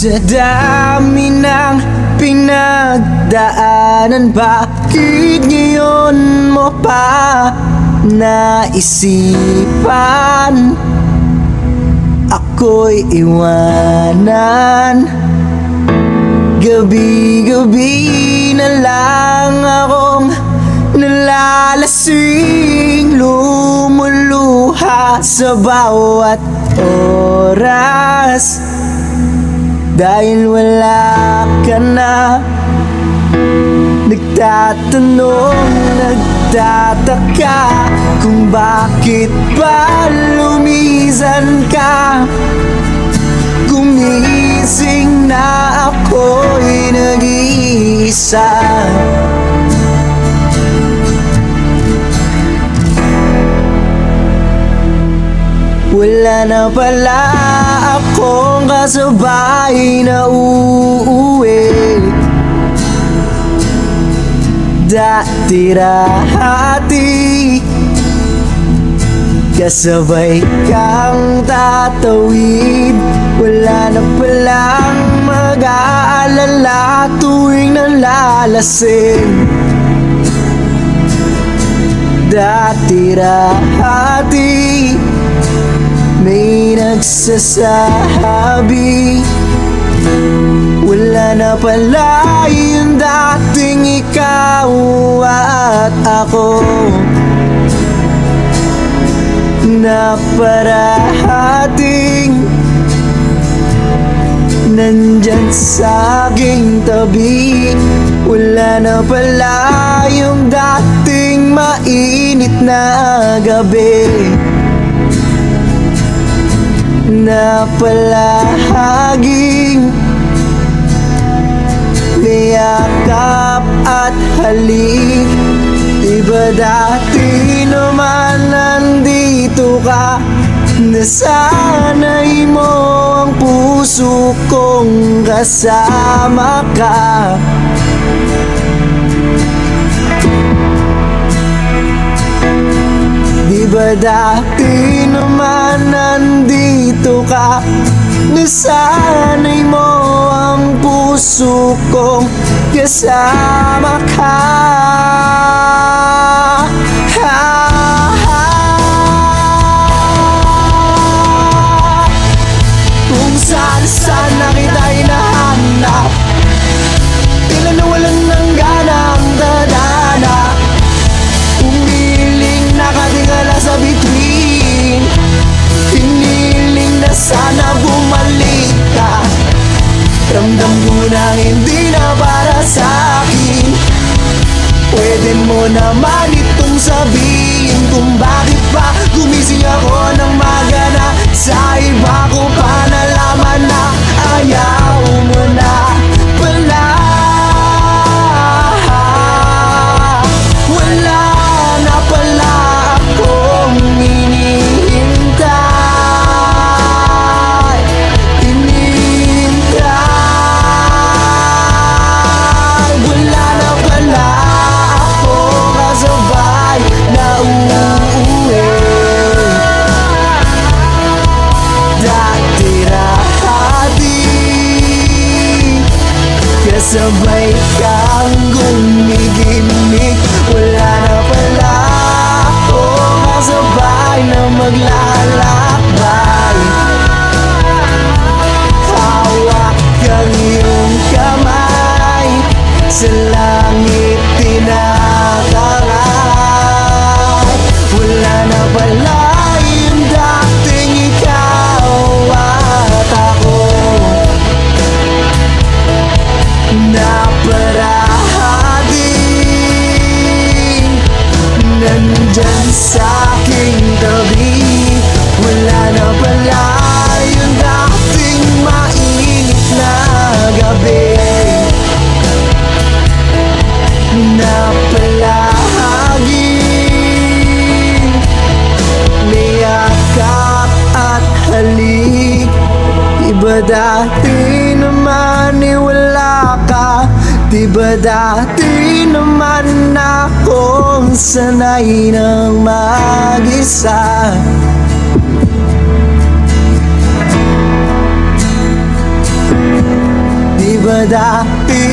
Sa dami ng pinagdaanan, bakit ngayon mo pa naisipan ako'y iwanan? Gabi-gabi na lang akong nalalasing, lumuluha sa bawat oras dahil wala ka na. Nagtatanong, nagtataka kung bakit ba lumisan ka. Gumising na ako'y nag-iisa. Wala na pala akong kasabay na uuwi. Dati-rati kasabay kang tatawid. Wala na palang mag-aalala tuwing nalalasing. Dati-rati may nagsasabi wala na pala yung dating ikaw at ako, na parating nandyan sa aking tabi. Wala na pala yung dating mainit na gabi, na palaging niyakap at halik. Diba dati naman nandito ka, nasanay mo ang puso kong kasama ka. Diba dati naman nandito ka, nasanay mo ang puso kong kasama ka. Kung saan na kita hinahanap, tila nawalan ng ganang dadana. Umiling nakatingala sa bituin, hiniling na sana bumalik ka. Ramdam ko na hindi na para sa'kin. Pwede mo naman itong sabihin kung bakit pa gumising ako ng magana. Sa iba ko pa nalaman na ayaw mo na pala. Wala na pala akong hinihintay. Wala na pala akong kasabay na uuwi. Dati-rati kasabay kang gumigimik. Wala na pala akong kasabay na maglalakbay. Hawak kang iyong kamay, sa langit tinataray. Wala na pala yung dating ikaw at ako, na parating nandyan sa aking tabi. Wala na pala yung dating mainit na gabi, na palaging niyakap at halik. Diba dati naman wala ka? Diba dati naman akong sanay ng mag-isa? dati.